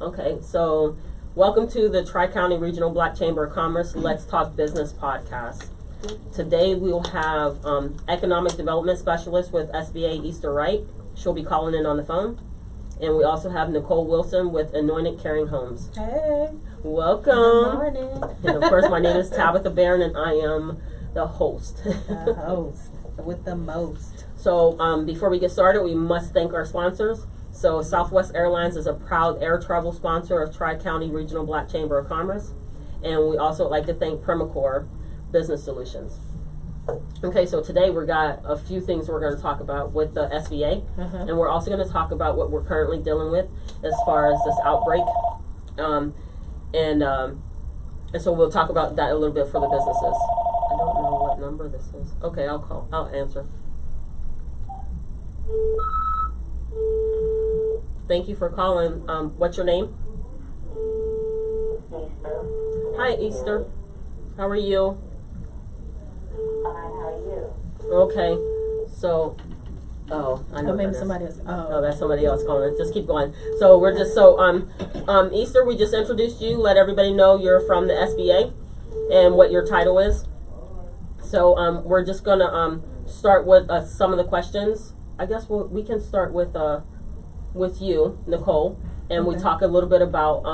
Okay, so welcome to the Tri-County Regional Black Chamber of Commerce Let's Talk Business podcast. Today we will have Economic Development Specialist with SBA Easter Wright. She'll be calling in on the phone. And we also have Nicole Wilson with Anointed Caring Homes. Hey. Welcome. Good morning. And of course, my name is Tabitha Barron, and I am the host. The host with the most. So before we get started, we must thank our sponsors. So Southwest Airlines is a proud air travel sponsor of Tri-County Regional Black Chamber of Commerce. And we also like to thank Primacor Business Solutions. Okay, so today we got a few things we're going to talk about with the SBA. And we're also going to talk about what we're currently dealing with as far as this outbreak. And so we'll talk about that a little bit for the businesses. I don't know what number this is. Okay, I'll answer. Thank you for calling. What's your name? Easter. Hi, Easter. How are you? Fine, how are you? Okay. So, I know. Maybe that somebody else. Oh, that's somebody else calling. Just keep going. So we're just Easter. We just introduced you. Let everybody know you're from the SBA and what your title is. So we're just gonna start with some of the questions. I guess we can start with you, Nicole, and we talk a little bit about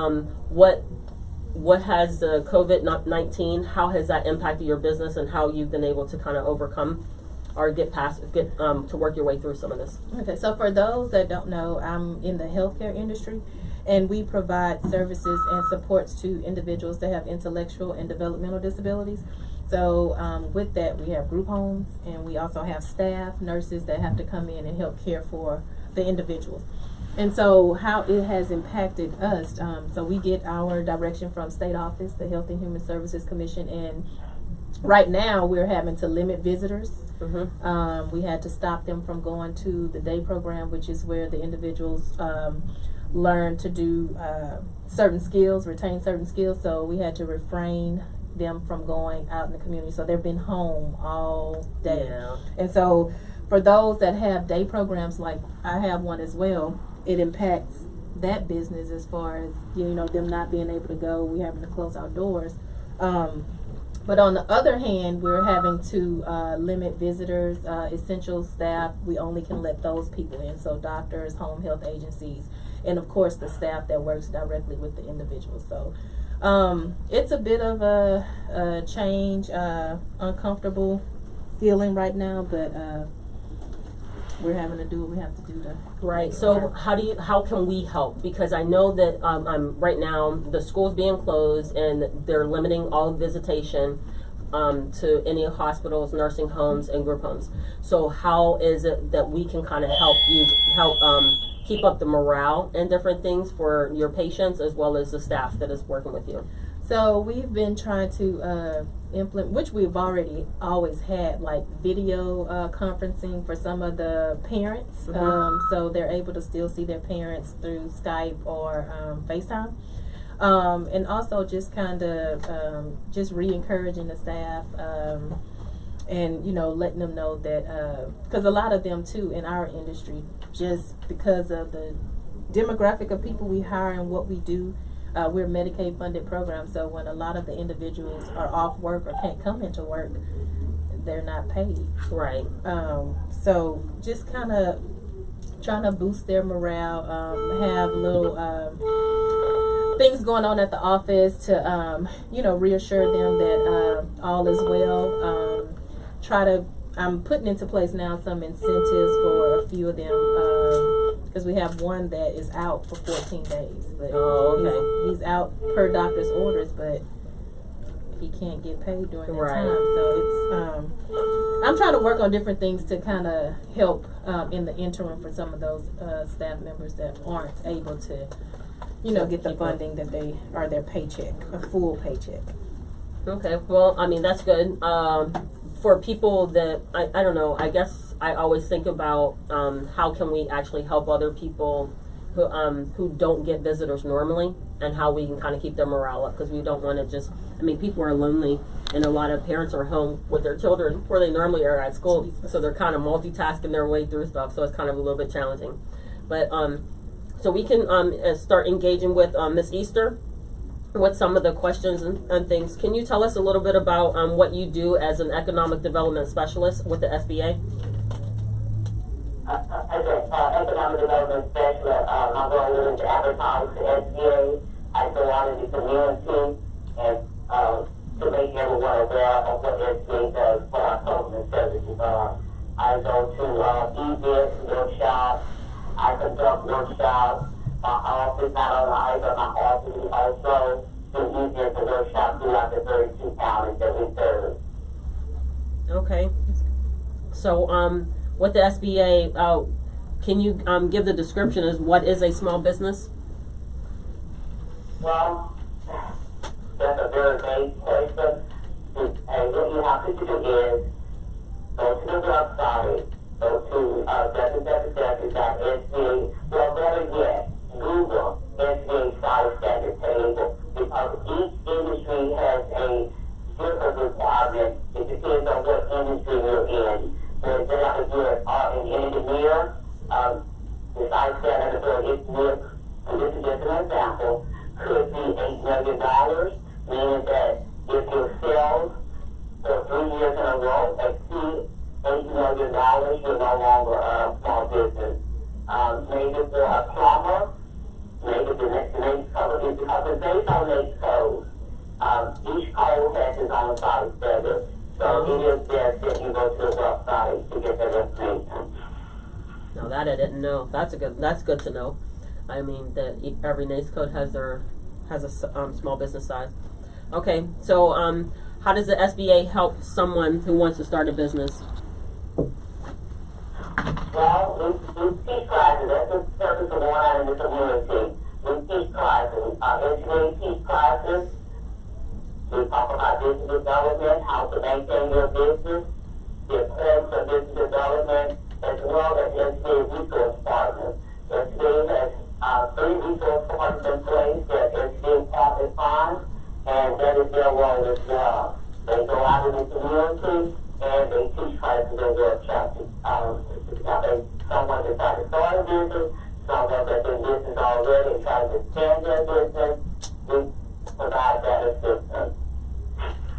what has the COVID-19, how has that impacted your business, and how you've been able to kind of overcome or get to work your way through some of this. Okay, so for those that don't know, I'm in the healthcare industry, and we provide services and supports to individuals that have intellectual and developmental disabilities. So with that, we have group homes, and we also have staff, nurses that have to come in and help care for the individuals. And so how it has impacted us, so we get our direction from state office, the Health and Human Services Commission, and right now we're having to limit visitors. We had to stop them from going to the day program, which is where the individuals learn to do certain skills, retain certain skills. So we had to refrain them from going out in the community. So they've been home all day. Yeah. And so for those that have day programs, like I have one as well, it impacts that business as far as, them not being able to go. We're having to close our doors. But on the other hand, we're having to limit visitors, essential staff. We only can let those people in. So doctors, home health agencies, and of course the staff that works directly with the individuals. So it's a bit of a change, uncomfortable feeling right now, but we're having to do what we have to do to. Right. So how can we help? Because I know that right now the school's being closed and they're limiting all visitation to any hospitals, nursing homes, and group homes. So how is it that we can kind of help keep up the morale and different things for your patients as well as the staff that is working with you? So we've been trying to implement, which we've already always had, like video conferencing for some of the parents. So they're able to still see their parents through Skype or FaceTime. And also just kind of just re-encouraging the staff and, letting them know that, because a lot of them too in our industry, just because of the demographic of people we hire and what we do, we're a Medicaid funded program, so when a lot of the individuals are off work or can't come into work, they're not paid. Right. So just kind of trying to boost their morale, have little things going on at the office to, reassure them that all is well. I'm putting into place now some incentives for a few of them, because we have one that is out for 14 days. But he's out per doctor's orders, but he can't get paid during that time. So it's I'm trying to work on different things to kind of help in the interim for some of those staff members that aren't able to, get the funding that they are their paycheck, a full paycheck. Okay, well, I mean, that's good. For people that, I don't know, I guess I always think about how can we actually help other people who don't get visitors normally, and how we can kind of keep their morale up, because we don't want to just, people are lonely, and a lot of parents are home with their children where they normally are at school, so they're kind of multitasking their way through stuff, so it's kind of a little bit challenging. But So we can start engaging with Ms. Easter with some of the questions and things. Can you tell us a little bit about what you do as an economic development specialist with the SBA? As an economic development specialist, my role is to advertise the SBA. I go out in the community and to make everyone aware of what SBA does for our customer services. I go to events, workshops. I conduct workshops. My office, not only but my office is also do events and workshops throughout the 32 counties that we serve. Okay. So with the SBA, can you give the description as what is a small business? Well, that's a very vague question. And what you have to do is go to the website, go to www.sba, well, better yet, Google SBA size standard table, because each industry has a different requirement. It depends on what industry you're in. So if they have to do it in engineer, the size standard for engineer, and this is just an example, could be $8 million, meaning that if your sales for 3 years in a row exceed $8 million, you're no longer a small business. Maybe for a plumber, maybe the next code is because it's based on next code. Each code has its own size standard. So it is best that you go to the website to get that information. No, that I didn't know. That's good to know. I mean that every NAICS code has a small business size. Okay, so how does the SBA help someone who wants to start a business? Well, we teach classes. That's the purpose of going out in the community. We teach classes. SBA teach classes. We talk about business development, how to maintain your business, the importance of business development, as well as SBA resource partners. SBA has 3 resource partners in place that SBA partners find, and that is their role as well. They go out in the community and they teach classes and workshops. Someone decides to start a business, someone that's in business already and trying to expand their business, we provide that assistance.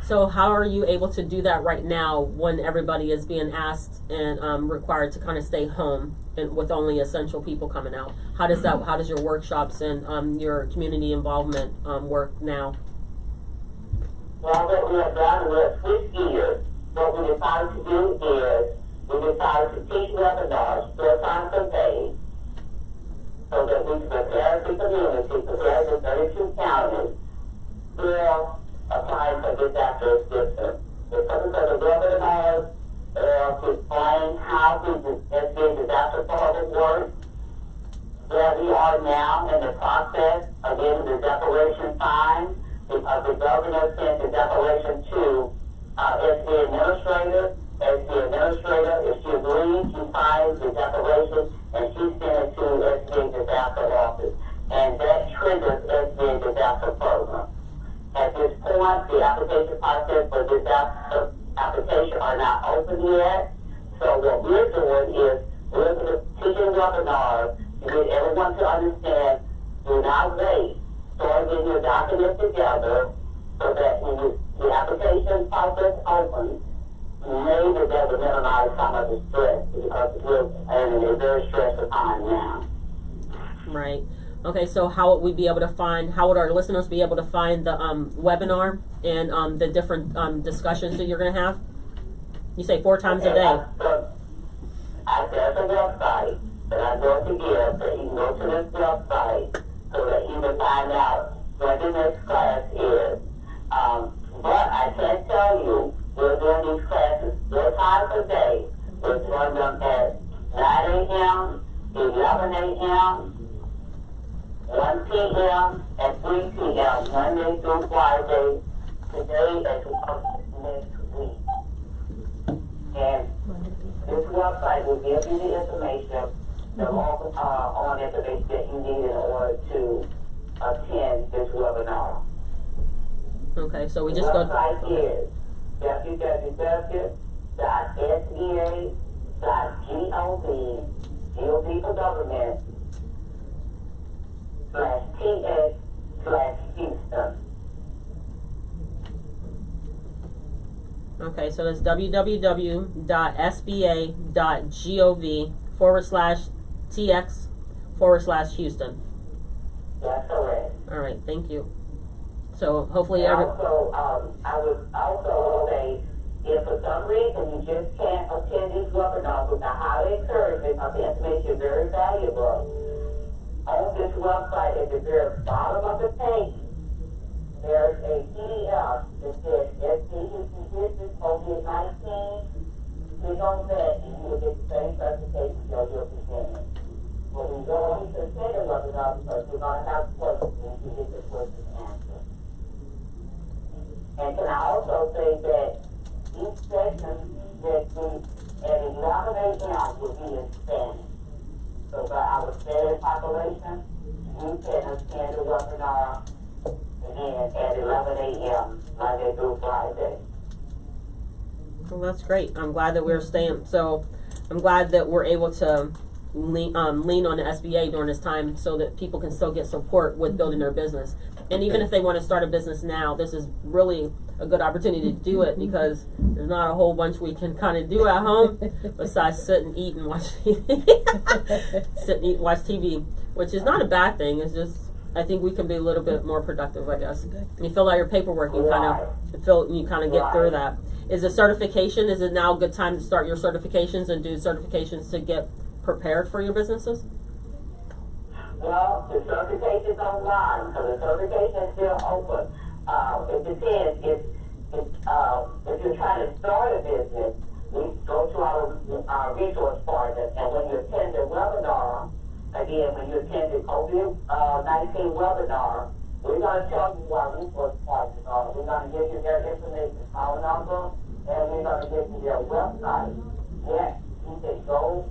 So how are you able to do that right now when everybody is being asked and required to kind of stay home and with only essential people coming out? How does your workshops and your community involvement work now? Well, what we have done is we have switched gears. What we decided to do is we decided to teach webinars 4 times a day so that we can prepare the community, prepare the 32 counties for applying for disaster assistance. The purpose of the webinars is to explain how the SBA disaster fund works, where we are now in the process of getting the declaration signed, because the governor sent the declaration to SBA administrator. SBA administrator, if she agrees, she signs the declaration and she sends it to SBA disaster office. And that triggers SBA disaster program. At this point, the application process for disaster application are not open yet. So what we're doing is we're teaching webinars to get everyone to understand, do not wait. Start getting your documents together so that when the application process opens, maybe that will minimize some of the stress because we're in a very stressful time now. Right. Okay, so how would we be able to find, how would our listeners be able to find the webinar and the different discussions that you're going to have? You say 4 times a day. There's a website that I'm going to give, that you can go to this website so that you can find out what the next class is. But I can tell you, we're doing these classes 4 times a day. We're doing them at 9 a.m., 11 a.m., 1 p.m. and 3 p.m. Monday through Friday, today as well as next week. And this website will give you the information, the on information that you need in order to attend this webinar. Okay, so we just go. The website is www.sba.gov, GOV for government, www.sba.gov/ts/Houston. Okay, so that's www.sba.gov/TX/Houston. That's correct. All right, thank you. So hopefully And every. also, I would also say, if for some reason you just can't attend these webinars, which I highly encourage because the information is very valuable, on this website at the very bottom of the page, there's a PDF that says SBA Business COVID-19. Click on that and you will get the same presentation that you're presenting. But we don't need to attend the webinar because we're going to have questions and you get the questions answered. And can I also say that each session that we, at 11 a.m. will be in Spanish. So for our Spanish population, you can attend the webinar again at 11 a.m. Monday through Friday. Well, that's great. I'm glad that we're staying. So I'm glad that we're able to lean on the SBA during this time so that people can still get support with building their business. And even if they want to start a business now, this is really a good opportunity to do it because there's not a whole bunch we can kind of do at home besides sit and eat and watch TV. Sit and eat and watch TV, which is not a bad thing. It's just I think we can be a little bit more productive, I guess. You fill out your paperwork, you kind of get through that. Is the certification? Is it now a good time to start your certifications and do certifications to get prepared for your businesses? Well, the certification's online, so the certification is still open. It depends if you're trying to start a business, we go to our resource partners, and when you attend the webinar, again, when you attend the COVID-19 webinar, we're going to tell you who our resource partners are. We're going to give you their information, phone number, and we're going to give you their website. Yes, you can go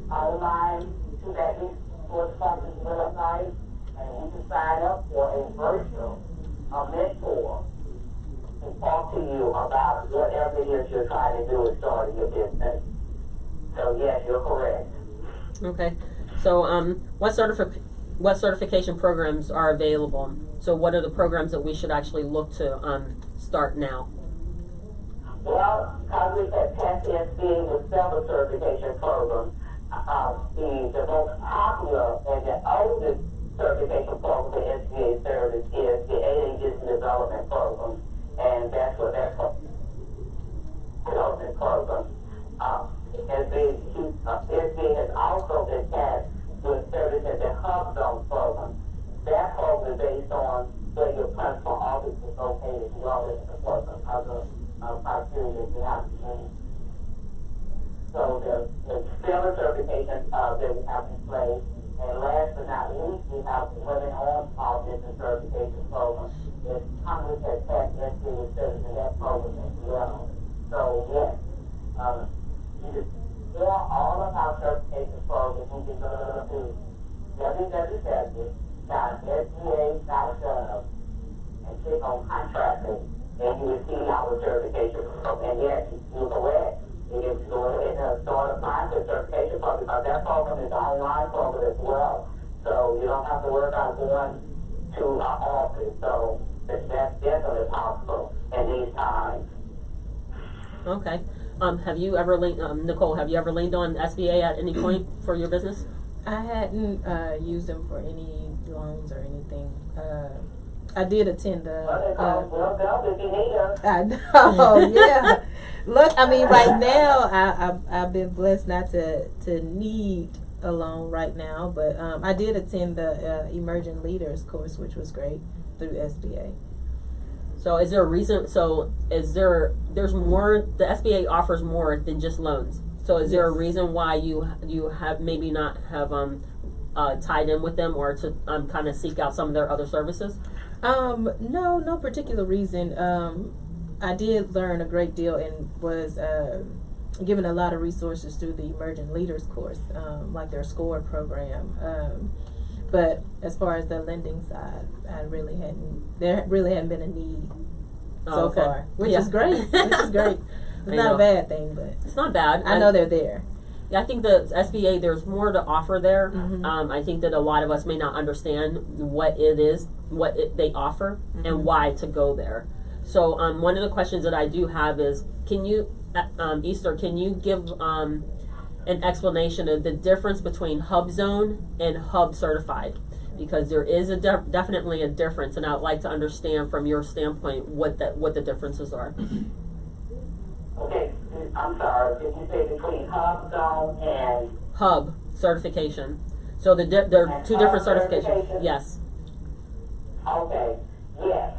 online to that resource partner's website, and you can sign up for a virtual mentor to talk to you about whatever it is you're trying to do in starting your business. So yes, you're correct. Okay. So what certification programs are available? So what are the programs that we should actually look to start now? Well, Congress has passed the SBA with several certification programs. The most popular and the oldest certification program for SBA service is the 8A Business Development Program, and that's what that development program. SBA has also been tasked with service as a hub zone program. That program is based on where your principal office is located, as well as the support of other criteria that you have to meet. So there's several certifications that we have in place. And last but not least, we have the Women-Owned Small Business Certification Program. That Congress has passed SBA with service in that program as well. So yes, you can for all of our certification programs, you can go to www.sba.gov and click on contracting, and you will see our certification program. And yes, you're correct. You can go ahead and start applying for the certification program because that program is an online program as well. So you don't have to worry about going to our office. So that's definitely possible in these times. Okay. Have you ever leaned, Nicole? Have you ever leaned on SBA at any point for your business? I hadn't used them for any loans or anything. I did attend the. I know, yeah. Look, I mean, right now I've been blessed not to need a loan right now, but I did attend the Emerging Leaders course, which was great through SBA. So is there a reason? So there's more? The SBA offers more than just loans. So is there a reason why you have maybe not have tied in with them or to kind of seek out some of their other services? No particular reason. I did learn a great deal and was given a lot of resources through the Emerging Leaders course, like their SCORE program. But as far as the lending side, there really hadn't been a need so far, which is great. Which is great. It's not a bad thing, but it's not bad. I know they're there. I think the SBA, there's more to offer there. Mhm. I think that a lot of us may not understand what it is, they offer, and why to go there. So one of the questions that I do have is, can you, Easter, can you give an explanation of the difference between hub zone and hub certified? Because there is a definitely a difference, and I'd like to understand from your standpoint what the differences are. Okay, I'm sorry, did you say between hub zone and? Hub certification. So there are two different certifications. Certification? Yes. Okay, yes.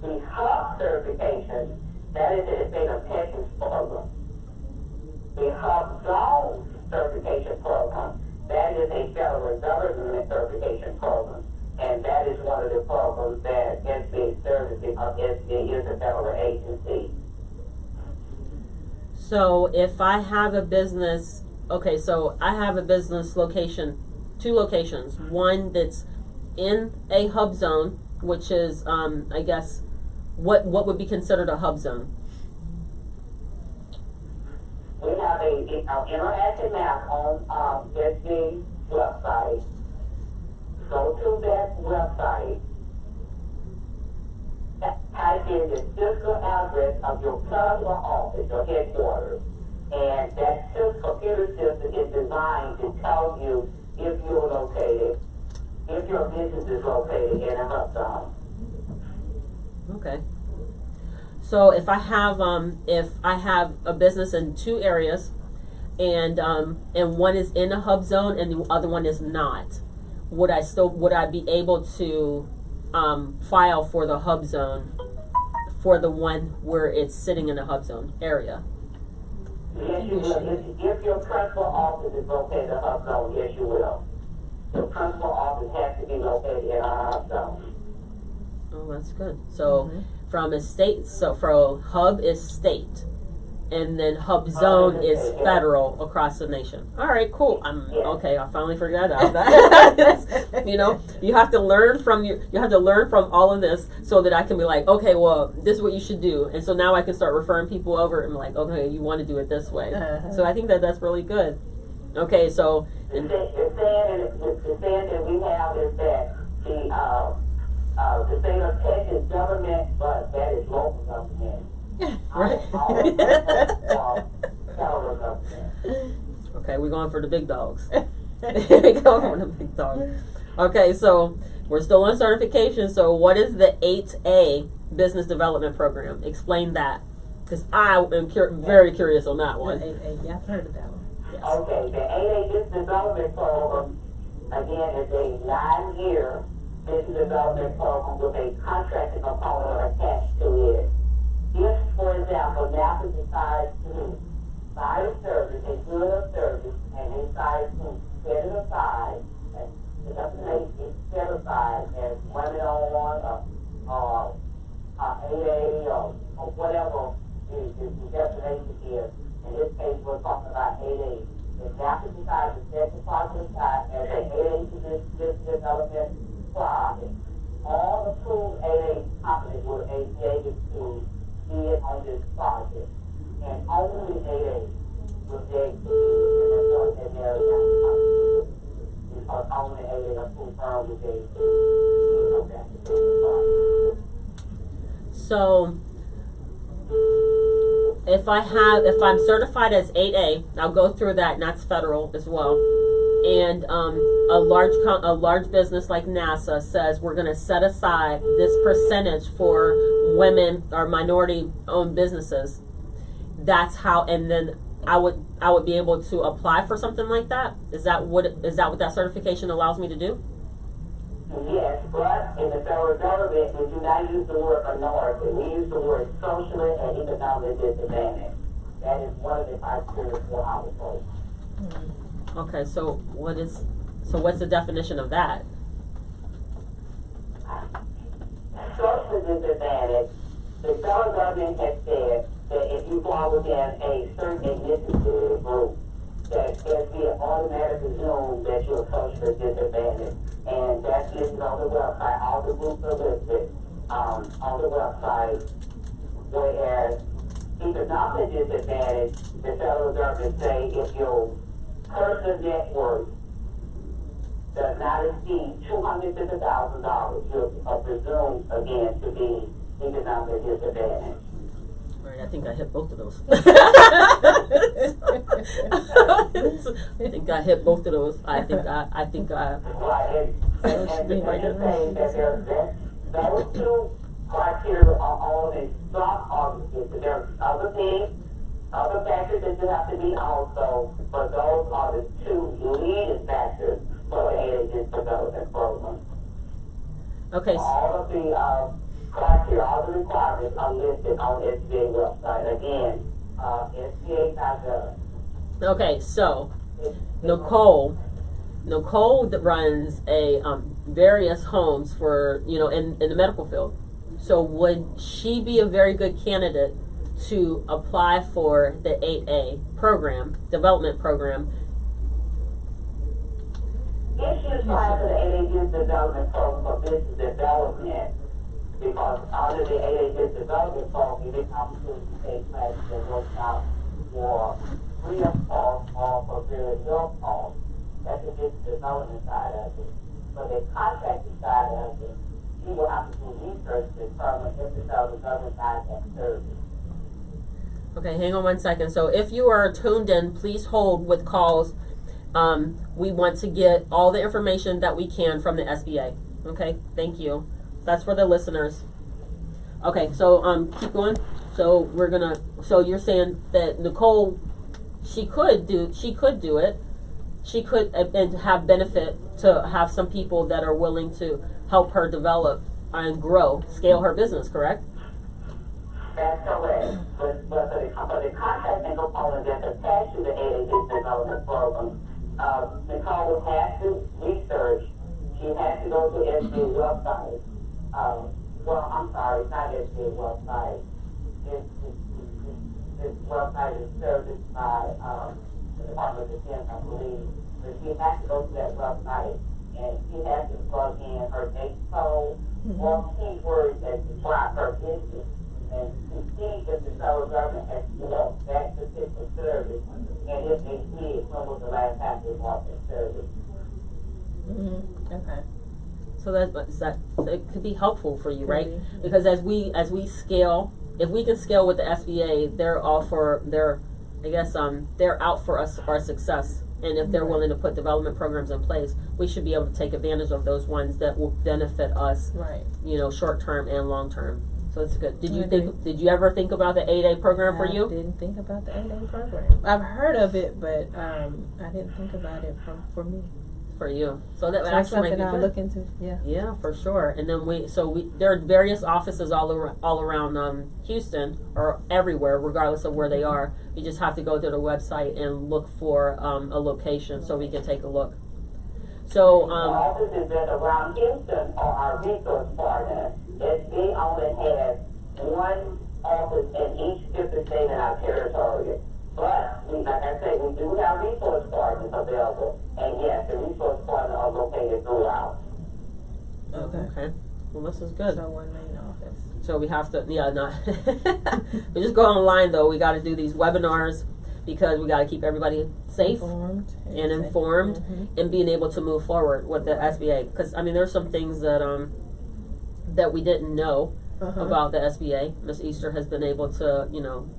The hub certification, that is in the state of Texas program. The hub zone certification program, that is a federal government certification program. And that is one of the programs that SBA services, SBA is a federal agency. So if I have a business, okay, so I have a business location, two locations. One that's in a hub zone, which is, I guess, what would be considered a hub zone? We have an interactive map on SBA website. Go to that website, type in the physical address of your customer office or headquarters, and that computer system is designed to tell you if you're located, if your business is located in a hub zone. Okay. So if I have a business in two areas, and one is in a hub zone and the other one is not, would I be able to file for the hub zone for the one where it's sitting in a hub zone area? Yes, you will. If your principal office is located in a hub zone, yes, you will. Your principal office has to be located in a hub zone. Oh, that's good. So from a state, so for hub is state, and then hub zone is federal across the nation. All right, cool. Okay. I finally figured that out. You know, you have to learn from all of this so that I can be like, okay, well, this is what you should do, and so now I can start referring people over and be like, okay, you want to do it this way. So I think that's really good. Okay, so the saying that we have is that the state of Texas government, but that is local government. right. Federal government. Okay, we're going for the big dogs. We're going for the big dogs. Okay, so we're still on certification. So what is the 8A Business Development Program? Explain that, because I am very curious on that one. Yeah, I've heard of that one. Yes. Okay, the 8A Business Development Program, again, is a 9-year business development program with a contracting component attached to it. If, for example, NASA decides to buy a service, a good of service, and they decide to set it aside, and the destination is set aside as women-on or 8A or whatever the destination is. In this case, we're talking about 8A. If NASA decides to set the project aside as an 8A business development project, all approved 8A companies will be able to bid on this project, and only 8A will be able to bid in their area, because only 8A approved firm will be able to bid on that particular project. So if I'm certified as 8A, I'll go through that, and that's federal as well. And a large business like NASA says we're going to set aside this percentage for women or minority-owned businesses. That's how, and then I would be able to apply for something like that. Is that what that certification allows me to do? Yes, but in the federal government, we do not use the word minority. We use the word socially and economically disadvantaged. That is one of the criteria for our program. Okay, so what's the definition of that? Socially disadvantaged, the federal government has said that if you fall within a certain ethnicity group, that SBA automatically assumes that you're socially disadvantaged. And that's listed on the website. All the groups are listed on the website. Whereas economic disadvantage, the federal government say if your personal net worth does not exceed $250,000, you're presumed again to be economic disadvantage. Right, I think I hit both of those. I think I hit both of those. I think I. Right, and just saying that those two criteria are only some arguments. There's other things, other factors that you have to meet also, but those are the two leading factors for the AHS development program. Okay. All of the criteria, all the requirements are listed on SBA website. Again, SBA.gov. Okay, so Nicole that runs a various homes for in the medical field. So would she be a very good candidate to apply for the 8A program, development program? If you apply for the AHS development program for business development, because under the AHS development program, you get opportunity to take classes and workshops for free of cost or for very low cost. That's the business development side of it. For the contracting side of it, you will have to do research to determine if the federal government side can service. Okay, hang on one second. So if you are tuned in, please hold with calls. We want to get all the information that we can from the SBA. Okay, thank you. That's for the listeners. Okay, so keep going. So so you're saying that Nicole, she could do it. She could and have benefit to have some people that are willing to help her develop and scale her business, correct? That's correct. But for the contracting component that's attached to the AHS development program, Nicole would have to research. She has to go to SBA website. Well, I'm sorry, not SBA website. This website is serviced by the Department of Defense, I believe. But she has to go to that website and she has to plug in her date code or keywords that describe her business and to see if the federal government has developed that particular service, and if they did, when was the last time they bought that service? Okay. So that it could be helpful for you, right? Mm-hmm. Because as we scale, if we can scale with the SBA, they're out for us our success. And if they're willing to put development programs in place, we should be able to take advantage of those ones that will benefit us, Right. Short term and long term. So it's good. Did you ever think about the 8A program for you? I didn't think about the 8A program. I've heard of it, but I didn't think about it for me. For you. So that That's actually something might be I'll good. look into. Yeah. Yeah, for sure. And then there are various offices all around Houston or everywhere, regardless of where they are. You just have to go to the website and look for a location so we can take a look. So the offices that around Houston are our resource partners. SB only has one office in each different state in our territory. But like I say, we do have resource partners available, and yes, the resource partners are located throughout. Okay. Well, this is good. So one main office. So we have to, we just go online though. We got to do these webinars because we got to keep everybody safe and informed and being able to move forward with the SBA. Because there's some things that we didn't know about the SBA. Ms. Easter has been able to,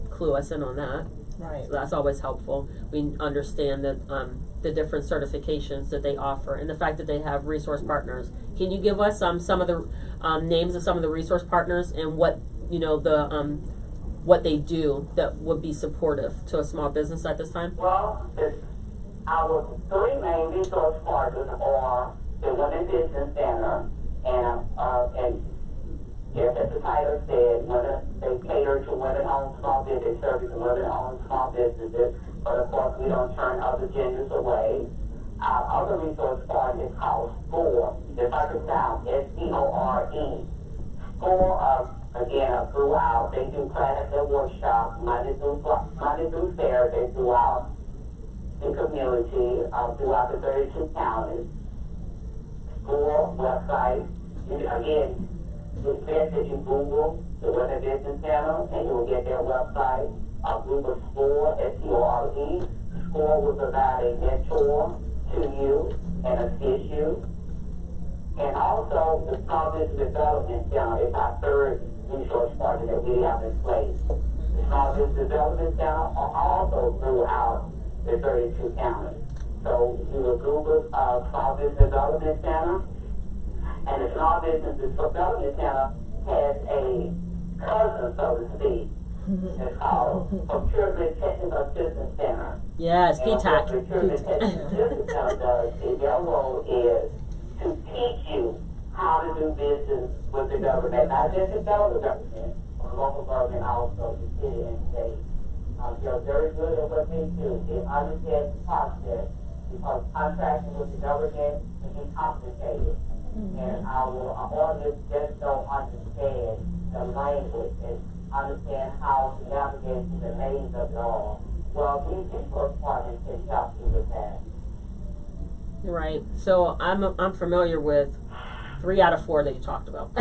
clue us in on that. Right. So that's always helpful. We understand that the different certifications that they offer and the fact that they have resource partners. Can you give us some of the names of some of the resource partners and what what they do that would be supportive to a small business at this time? Well, our three main resource partners are the Women Business Center and yes, as the title said, they cater to women-owned small business, service to women-owned small businesses, but of course we don't turn other genders away. Our other resource partner is called SCORE, just like it sounds, SCORE. SCORE, again, throughout, they do classes and workshops, Monday through Saturday throughout the community, throughout the 32 counties. SCORE website, again, It's best that you Google the Women Business Center and you will get their website. Google SCORE, SCORE. SCORE will provide a mentor to you and assist you. And also, the Small Business Development Center is our third resource partner that we have in place. The Small Business Development Center are also throughout the 32 counties. So you will Google Small Business Development Center, and the Small Business Development Center has a cousin, so to speak. It's called Procurement Technical Assistance Center. Yes, And what PTAC. Procurement Technical Assistance Center does is their role is to teach you how to do business with the government, not just the federal government, but local government also, the city and state. They're very good at what they do. They understand the process because contracting with the government can be complicated. And our audience just don't understand the language and understand how to navigate through the maze of it all. Well, these resource partners can help you with that. Right. So I'm familiar with 3 out of 4 that you talked about.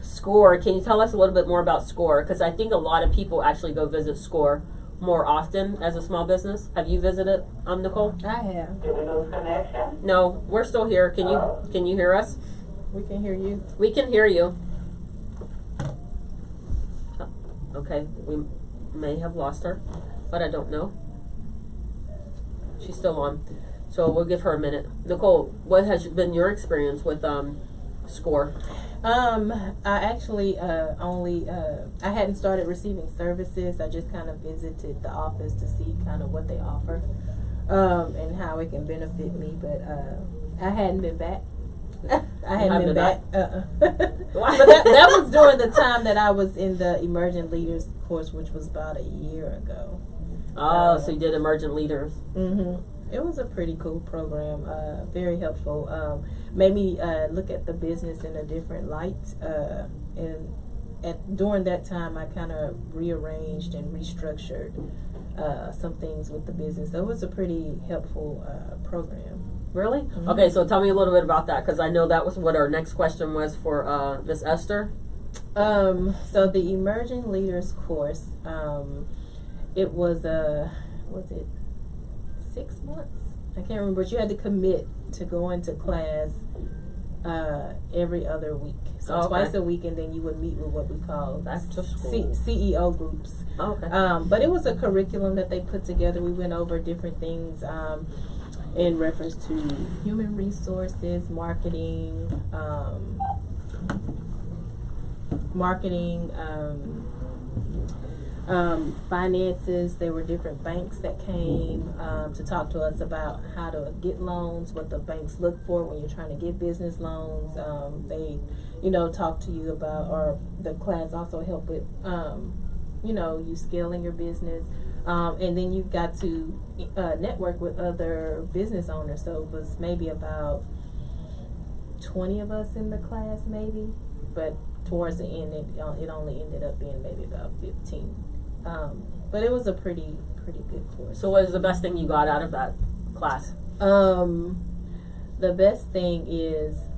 SCORE. Can you tell us a little bit more about SCORE? Because I think a lot of people actually go visit SCORE more often as a small business. Have you visited, Nicole? I have. Did we lose connection? No, we're still here. Can you hear us? We can hear you. We can hear you. Oh, okay, we may have lost her, but I don't know. She's still on, so we'll give her a minute. Nicole, what has been your experience with SCORE? I actually I hadn't started receiving services. I just kind of visited the office to see kind of what they offer and how it can benefit me. But I hadn't been back. I hadn't been back. But that was during the time that I was in the Emerging Leaders course, which was about a year ago. Oh, so you did Emergent Leaders. It was a pretty cool program, very helpful. Made me look at the business in a different light. During that time, I kind of rearranged and restructured some things with the business. So it was a pretty helpful program. Really? Okay, so tell me a little bit about that, because I know that was what our next question was for Miss Esther. So the Emerging Leaders course, it was was it 6 months? I can't remember, but you had to commit to going to class every other week. So twice a week, and then you would meet with what we call CEO groups. Okay. But it was a curriculum that they put together. We went over different things in reference to human resources, marketing, finances. There were different banks that came to talk to us about how to get loans, what the banks look for when you're trying to get business loans. They, talk to you about, or the class also helped with, you scaling your business. And then you got to network with other business owners. So it was maybe about 20 of us in the class, maybe. But towards the end, it only ended up being maybe about 15. But it was a pretty good course. So what is the best thing you got out of that class? The best thing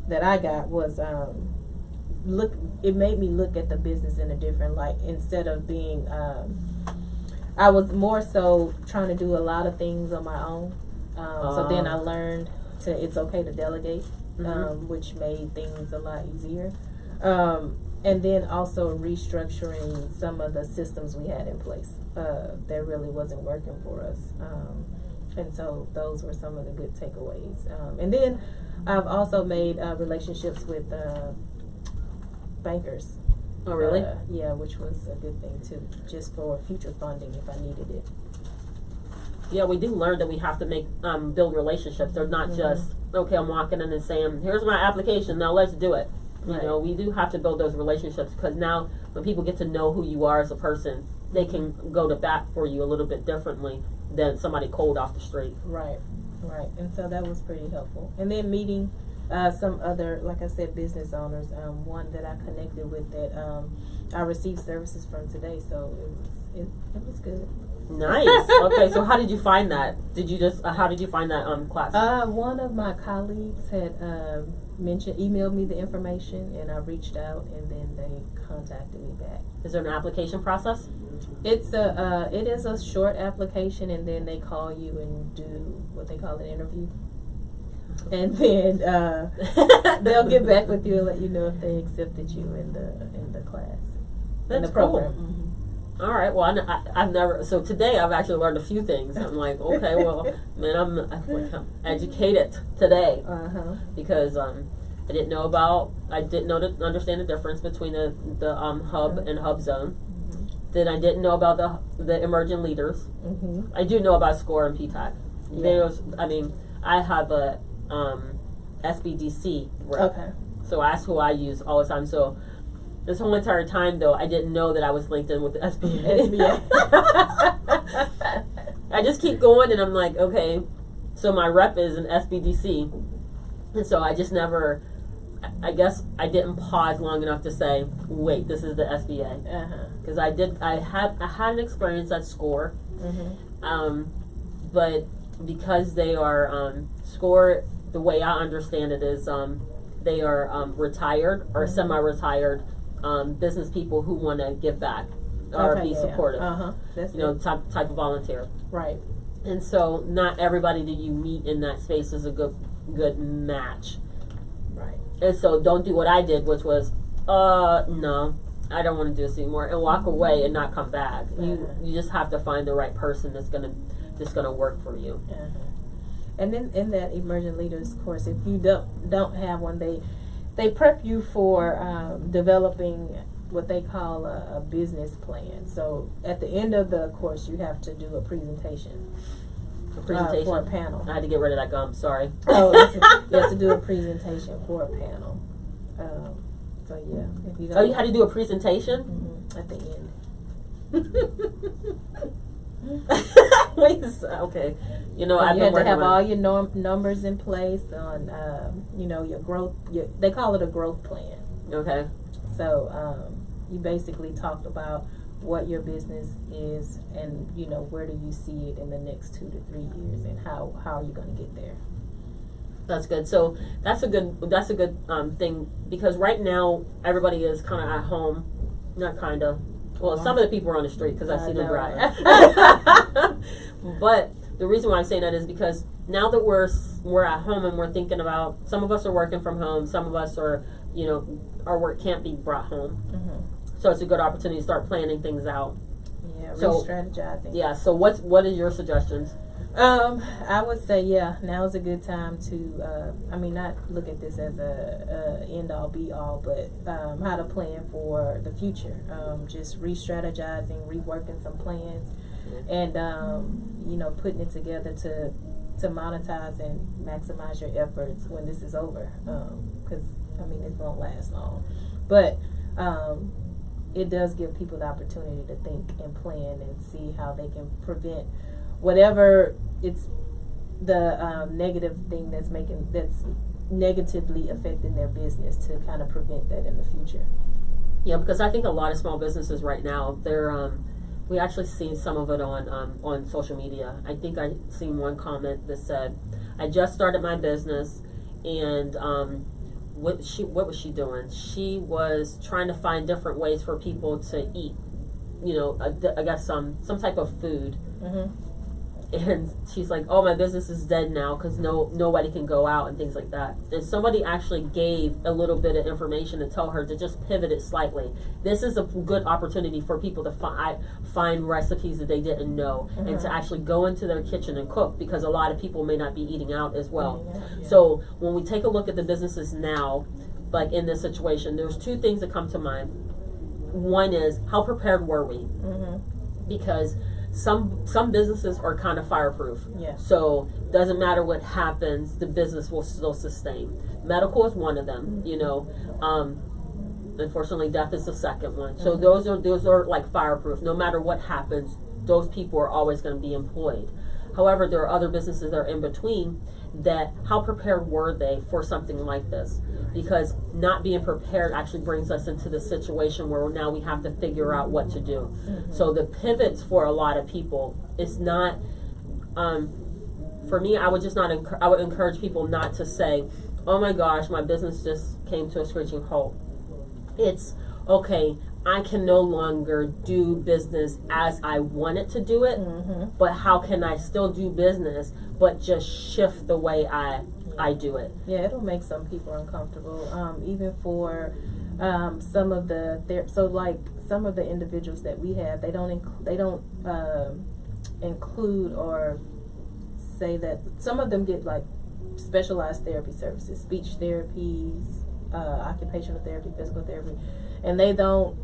that I got was it made me look at the business in a different light. Instead of being I was more so trying to do a lot of things on my own. So then I learned it's okay to delegate, which made things a lot easier. And then also restructuring some of the systems we had in place that really wasn't working for us. And so those were some of the good takeaways. And then I've also made relationships with bankers. Oh, really? Yeah, which was a good thing too, just for future funding if I needed it. Yeah, we do learn that we have to make build relationships. They're not just, okay, I'm walking in and saying, here's my application, now let's do it. You know, we do have to build those relationships, because now when people get to know who you are as a person, they can go to bat for you a little bit differently than somebody cold off the street. Right. And so that was pretty helpful. And then meeting some other, like I said, business owners. One that I connected with that I received services from today, so it was good. Nice. Okay, so how did you find that? How did you find that class? One of my colleagues had emailed me the information, and I reached out, and then they contacted me back. Is there an application process? It is a short application, and then they call you and do what they call an interview. And then they'll get back with you and let you know if they accepted you in the class. That's in the cool. program. Mm-hmm. All right. Well, I've never. So today I've actually learned a few things. I'm like, okay, well, man, I'm educated today because I didn't know understand the difference between the hub and hub zone. Mm-hmm. Then I didn't know about the emerging leaders. Mm-hmm. I do know about SCORE and PTAC. Yeah. I have a SBDC rep. Okay. So that's who I use all the time. So this whole entire time, though, I didn't know that I was linked in with the SBA. I just keep going, and I'm like, okay, so my rep is an SBDC. And so I just never, I guess I didn't pause long enough to say, wait, this is the SBA. Because I had an experience at SCORE. Mm-hmm. But because they are, SCORE, the way I understand it is they are retired or semi-retired business people who want to give back or be supportive. That's type of volunteer. Right. And so not everybody that you meet in that space is a good match. Right. And so don't do what I did, which was, no, I don't want to do this anymore, and walk away and not come back. You just have to find the right person that's gonna work for you. And then in that emerging leaders course, if you don't have one, they prep you for developing what they call a business plan. So at the end of the course, you have to do a presentation. For a panel. I had to get rid of that gum. Sorry. Oh, you have to do a presentation for a panel. So yeah. If you you had to do a presentation at the end. Wait, okay. You have to have all your numbers in place on, your growth. They call it a growth plan. Okay. So you basically talked about what your business is, and where do you see it in the next 2 to 3 years, and how are you going to get there? That's good. So that's a good thing, because right now everybody is kind of at home, not kind of. Well, some of the people are on the street because I see them driving. But the reason why I'm saying that is because now that we're at home and we're thinking about, some of us are working from home, some of us are, our work can't be brought home. So it's a good opportunity to start planning things out. Yeah, re-strategizing. Yeah. So what are your suggestions? I would say, now is a good time to, not look at this as a end all be all, but how to plan for the future. Just re-strategizing, reworking some plans, and putting it together to monetize and maximize your efforts when this is over. Because it won't last long, but it does give people the opportunity to think and plan and see how they can prevent whatever it's the negative thing that's negatively affecting their business, to kind of prevent that in the future. Yeah, because I think a lot of small businesses right now, they're we actually seen some of it on social media. I think I seen one comment that said, "I just started my business, and what was she doing? She was trying to find different ways for people to eat, I guess some type of food." And she's like, "Oh, my business is dead now because nobody can go out and things like that." And somebody actually gave a little bit of information to tell her to just pivot it slightly. This is a good opportunity for people to find recipes that they didn't know, and to actually go into their kitchen and cook, because a lot of people may not be eating out as well. So when we take a look at the businesses now, like in this situation, there's two things that come to mind. One is, how prepared were we? Because some businesses are kind of fireproof. So doesn't matter what happens, the business will still sustain. Medical is one of them. Unfortunately, death is the second one. So those are like fireproof. No matter what happens, those people are always going to be employed. However, there are other businesses that are in between that how prepared were they for something like this? Because not being prepared actually brings us into the situation where now we have to figure out what to do. So the pivots for a lot of people is not, for me, I would just not, I would encourage people not to say, oh my gosh, my business just came to a screeching halt. It's, okay, I can no longer do business as I wanted to do it, but how can I still do business, but just shift the way I do it? Yeah, it'll make some people uncomfortable. Even for some of the some of the individuals that we have, they don't include or say that some of them get like specialized therapy services, speech therapies, occupational therapy, physical therapy, and they don't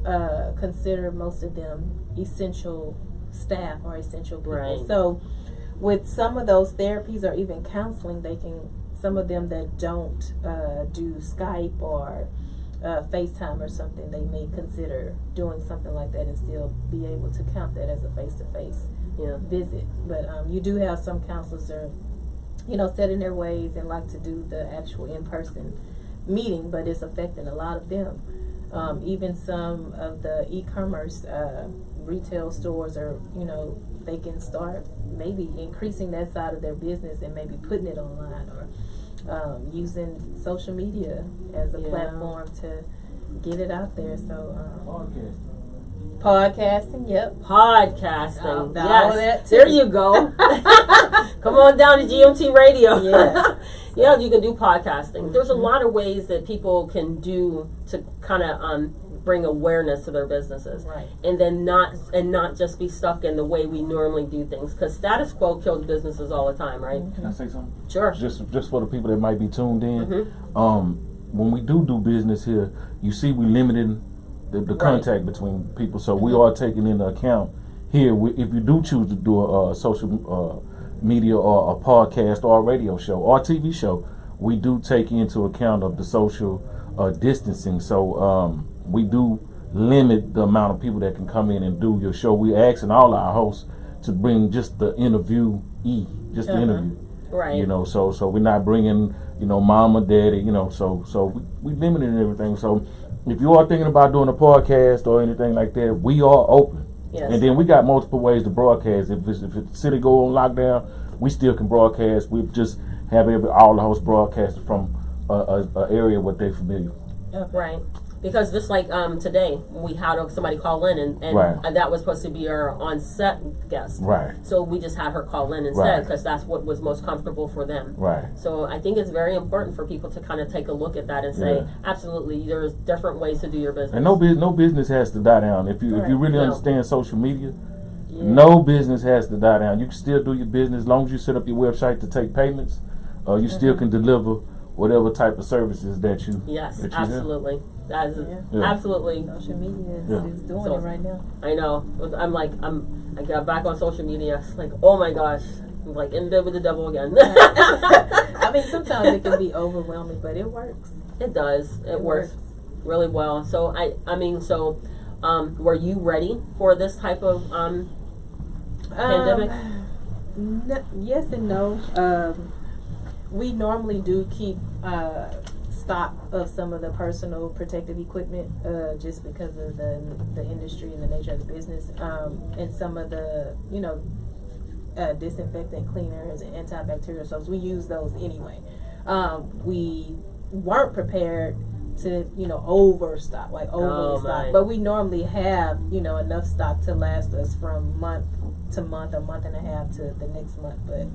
consider most of them essential staff or essential people. Right. So with some of those therapies or even counseling, some of them that don't do Skype or FaceTime or something, they may consider doing something like that and still be able to count that as a face-to-face visit. But you do have some counselors that are, set in their ways and like to do the actual in-person meeting, but it's affecting a lot of them. Even some of the e-commerce retail stores are, they can start maybe increasing that side of their business and maybe putting it online or using social media as a platform to get it out there. So podcasting, yep. Podcasting, all of yes. that too. There you go. Come on down to GMT Radio. Yeah. Yeah, you can do podcasting. There's a lot of ways that people can do to kind of bring awareness to their businesses, Right. and then not just be stuck in the way we normally do things. Because status quo kills businesses all the time, right? Can I say something? Sure. Just for the people that might be tuned in, when we do business here, you see we limited the contact between people, so we are taking into account here. If you do choose to do a social media or a podcast or a radio show or a TV show, we do take into account of the social distancing. So we do limit the amount of people that can come in and do your show. We asking all our hosts to bring just the interviewee, just the interview. Right. So we're not bringing, mama, daddy, so we limited everything. So if you are thinking about doing a podcast or anything like that, we are open. Yes. And then we got multiple ways to broadcast. If the city go on lockdown, we still can broadcast. We just have all the hosts broadcasted from a area what they familiar. Right. Because just like today, we had somebody call in, and Right. that was supposed to be our on-set guest. Right. So we just had her call in instead because that's what was most comfortable for them. Right. So I think it's very important for people to kind of take a look at that and say, absolutely, there's different ways to do your business. And no business has to die down. If you really No. understand social media, no business has to die down. You can still do your business as long as you set up your website to take payments. You still can deliver whatever type of services that you. Yes, that you absolutely. That is absolutely. Social media is doing So, it right now. I know. I got back on social media. It's like, oh my gosh, I'm like in bed with the devil again. I mean, sometimes it can be overwhelming, but it works. It does. It works really well. So were you ready for this type of pandemic? Yes and no. We normally do keep stock of some of the personal protective equipment, just because of the industry and the nature of the business, and some of the disinfectant cleaners and antibacterial soaps. We use those anyway. We weren't prepared to overstock, but we normally have enough stock to last us from month to month or month and a half to the next month. But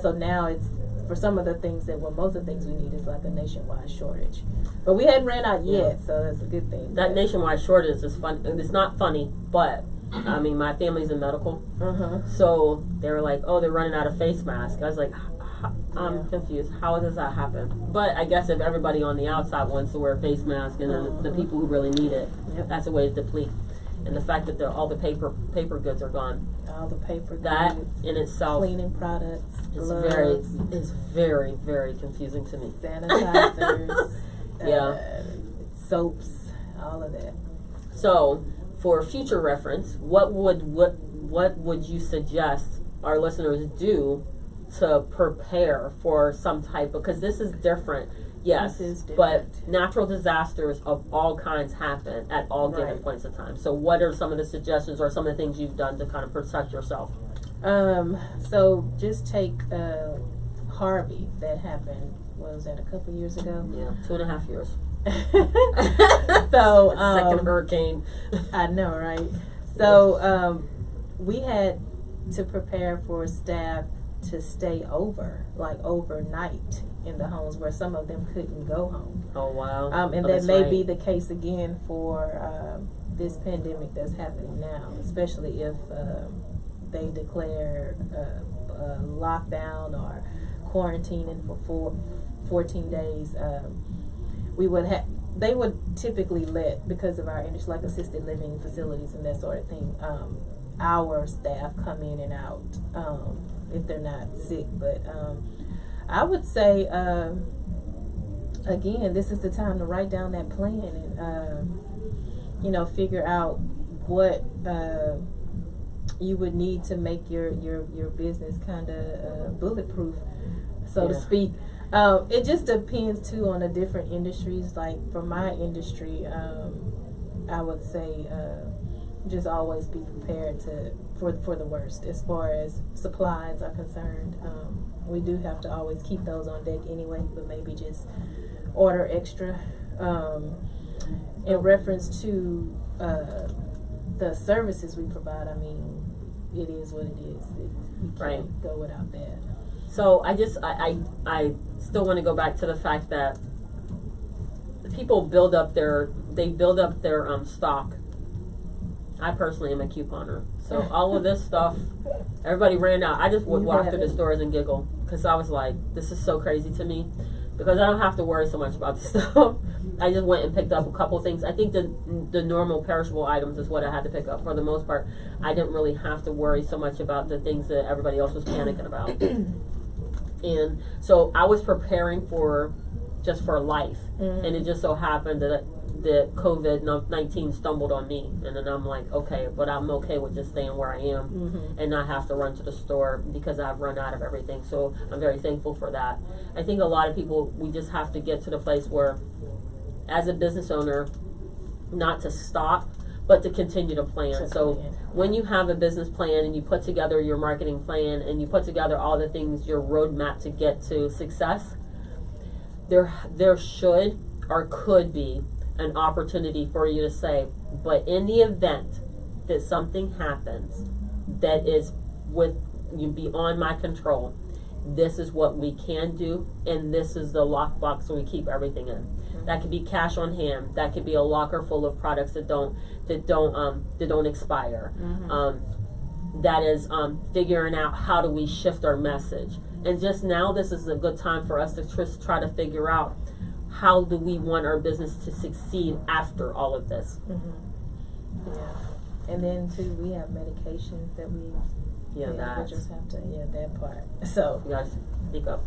so now it's for some of the things most of the things we need is like a nationwide shortage, but we hadn't ran out yet, so that's a good thing. That nationwide shortage is fun. It's not funny, but I mean, my family's in medical, so they were like, "Oh, they're running out of face masks." I was like, I'm confused. How does that happen? But I guess if everybody on the outside wants to wear a face mask, and then the people who really need it, that's a way to deplete. And the fact that all the paper goods are gone. All the paper that goods, in itself, cleaning products, is very, very confusing to me. Sanitizers, soaps, all of that. So, for future reference, what would you suggest our listeners do to prepare for some type, because this is different. Yes, This is but different. natural disasters of all kinds happen at all given Right. points in time. So what are some of the suggestions or some of the things you've done to kind of protect yourself? So just take Harvey that happened. What was that, a couple years ago? Yeah, 2.5 years. So Second hurricane. I know, right? So we had to prepare for staff to stay over, like overnight in the homes where some of them couldn't go home. Oh wow. And Oh, that that's may right. be the case again for this pandemic that's happening now, especially if they declare a lockdown or quarantining for 14 days. They would typically let, because of our industry, like assisted living facilities and that sort of thing, our staff come in and out if they're not sick. But I would say, again, this is the time to write down that plan and, figure out what you would need to make your business kind of bulletproof, so to Yeah. speak. It just depends too on the different industries. Like for my industry, I would say just always be prepared for the worst as far as supplies are concerned. We do have to always keep those on deck anyway, but maybe just order extra. In reference to the services we provide, I mean, it is what it is. We can't Right. go without that. So I still want to go back to the fact that people build up their stock. I personally am a couponer, so all of this stuff, everybody ran out. I just would You walk through the haven't. stores and giggle because I was like, this is so crazy to me, because I don't have to worry so much about this stuff. I just went and picked up a couple things. I think the normal perishable items is what I had to pick up for the most part. I didn't really have to worry so much about the things that everybody else was panicking about. And so I was preparing for life, Mhm. and it just so happened that COVID-19 stumbled on me, and then I'm like, okay, but I'm okay with just staying where I am Mhm. and not have to run to the store because I've run out of everything. So I'm very thankful for that. I think a lot of people, we just have to get to the place where, as a business owner, not to stop, but to continue to plan. So when you have a business plan and you put together your marketing plan and you put together all the things, your roadmap to get to success, there should or could be an opportunity for you to say, but in the event that something happens that is with you beyond my control, this is what we can do, and this is the lockbox so we keep everything in. That could be cash on hand. That could be a locker full of products that don't expire. That is figuring out how do we shift our message. And just now, this is a good time for us to try to figure out how do we want our business to succeed after all of this. Yeah. And then too, we have medications that we individuals have to, that part. So You guys speak up.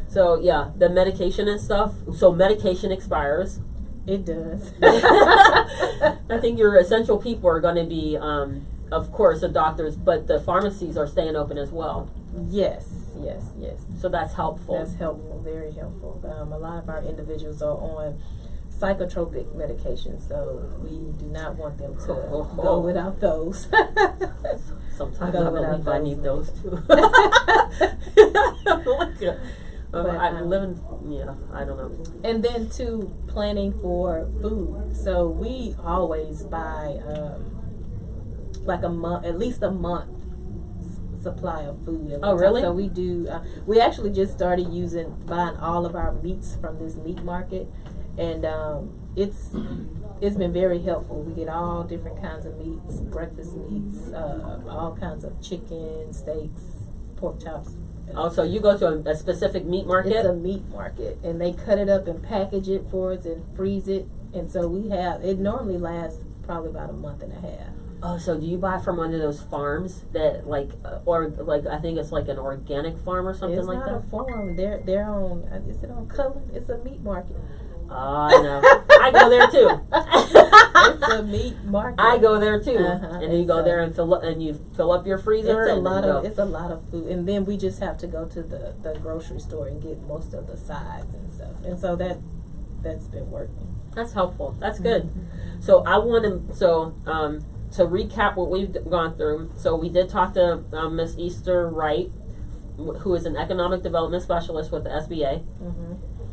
So yeah, the medication and stuff. So medication expires. it does. I think your essential people are going to be, of course, the doctors, but the pharmacies are staying open as well. Yes. So that's helpful. That's helpful, very helpful. A lot of our individuals are on psychotropic medications, so we do not want them to go without those. Sometimes Go I without believe I those need those too. I'm living, I don't know. And then too, planning for food. So we always buy like at least a month supply of food. Oh, really? So we do. We actually just started buying all of our meats from this meat market, and it's been very helpful. We get all different kinds of meats, breakfast meats, all kinds of chicken, steaks, pork chops. Oh, so you go to a specific meat market? It's a meat market, and they cut it up and package it for us and freeze it, and so it normally lasts probably about a month and a half. Oh, so do you buy from one of those farms that I think it's like an organic farm or something It's like not that? a farm. They're on. Is it on Cullen? It's a meat market. I know. I go there too. It's a meat market. I go there too, Uh-huh. and then you go there and you fill up your freezer. It's a and lot then of go. it's a lot of food, and then we just have to go to the grocery store and get most of the sides and stuff, and so that's been working. That's helpful. That's good. So I want to recap what we've gone through. So we did talk to Miss Easter Wright, who is an economic development specialist with the SBA,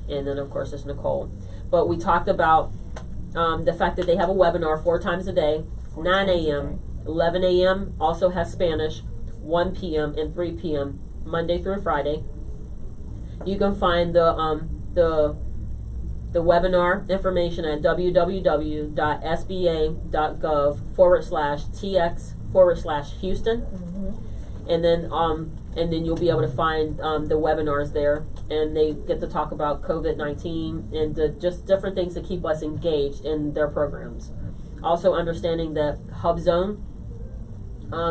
and then of course there's Nicole. But we talked about the fact that they have a webinar 4 times a day, 9 a.m., 11 a.m. also has Spanish, 1 p.m. and 3 p.m. Monday through Friday. You can find the webinar information at www.sba.gov/tx/Houston, and then you'll be able to find the webinars there, and they get to talk about COVID-19 and just different things to keep us engaged in their programs. Also understanding that Hub Zone,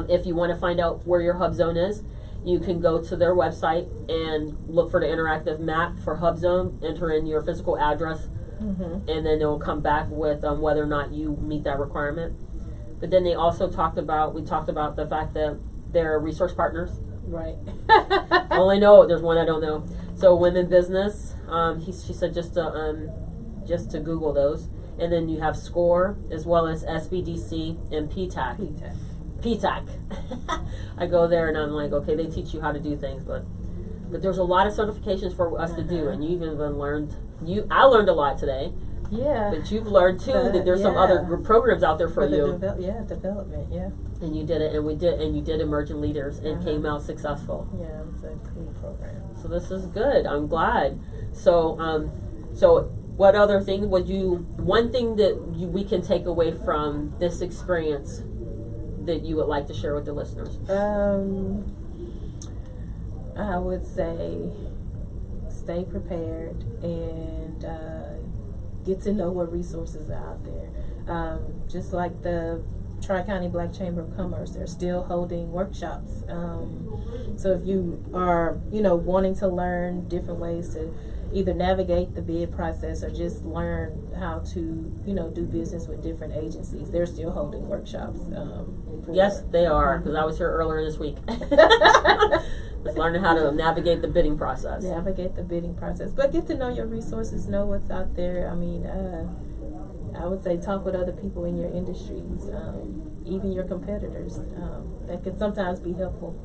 if you want to find out where your Hub Zone is, you can go to their website and look for the interactive map for Hub Zone, enter in your physical address, and then it will come back with whether or not you meet that requirement. But then they also talked about the fact that they're resource partners. Right. I only know there's one I don't know. So Women Business, she said just to Google those, and then you have SCORE as well as SBDC and PTAC. PTAC. I go there and I'm like, okay, they teach you how to do things, but there's a lot of certifications for us to do, and you've even learned. I learned a lot today. Yeah. But you've learned too that there's some other programs out there for you. Development. Yeah. And you did it, and you did Emerging Leaders, and came out successful. Yeah, it's a cool program. So this is good. I'm glad. So what other thing one thing that we can take away from this experience that you would like to share with the listeners? I would say stay prepared and get to know what resources are out there. Just like the Tri-County Black Chamber of Commerce, they're still holding workshops. So if you are, wanting to learn different ways to either navigate the bid process or just learn how to, do business with different agencies, they're still holding workshops. Yes, they are, because I was here earlier this week. Just learning how to navigate the bidding process. But get to know your resources, know what's out there. I mean, I would say talk with other people in your industries, even your competitors. That can sometimes be helpful.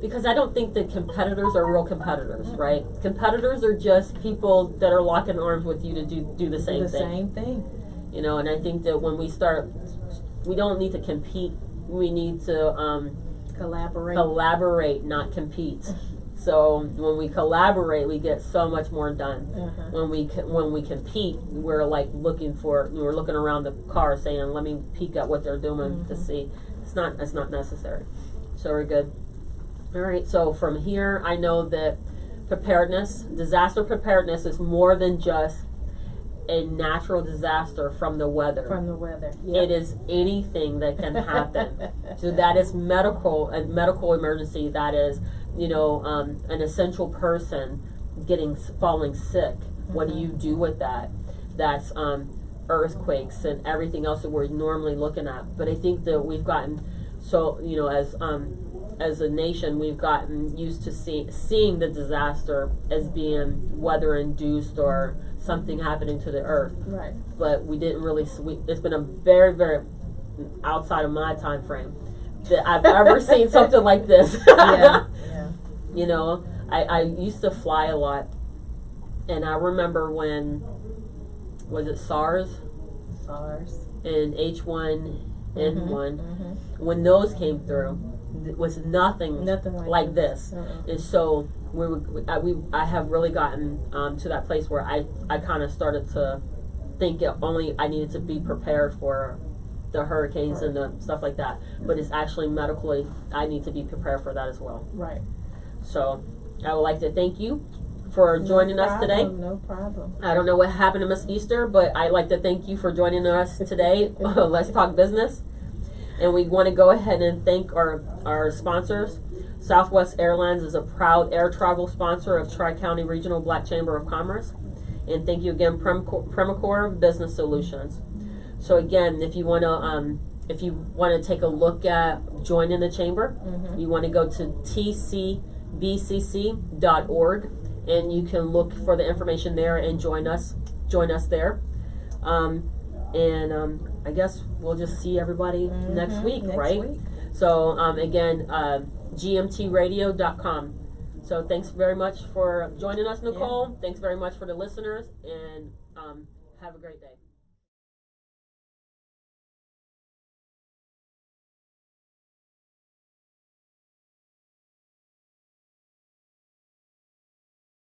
Because I don't think that competitors are real competitors, right? Competitors are just people that are locking arms with you to do the same thing. And I think that when we start, we don't need to compete. We need to collaborate, not compete. So when we collaborate, we get so much more done. When we compete, we're like looking around the car saying, "Let me peek at what they're doing to see." It's not necessary. So we're good. All right. So from here, I know that disaster preparedness, is more than just a natural disaster from the weather. Yep. It is anything that can happen. So that is a medical emergency. That is, an essential person falling sick. What do you do with that? That's earthquakes and everything else that we're normally looking at. But I think that we've gotten as a nation, we've gotten used to seeing the disaster as being weather induced or something happening to the earth. Right. But we didn't really. It's been a very, very outside of my time frame that I've ever seen something like this. Yeah. I used to fly a lot, and I remember when was it SARS and H1N1 when those came through. It was nothing like this. And so I have really gotten to that place where I kind of started to think I needed to be prepared for the hurricanes and the stuff like that. But it's actually medically, I need to be prepared for that as well. Right. So I would like to thank you for joining us today. No problem. I don't know what happened to Miss Easter, but I'd like to thank you for joining us today. Let's Talk Business. And we want to go ahead and thank our sponsors. Southwest Airlines is a proud air travel sponsor of Tri-County Regional Black Chamber of Commerce. And thank you again, Premicor Business Solutions. So again, if you want to take a look at joining the chamber, you want to go to tcbcc.org, and you can look for the information there and join us there. I guess we'll just see everybody next week, right? So again, gmtradio.com. So thanks very much for joining us, Nicole. Thanks very much for the listeners, and have a great day.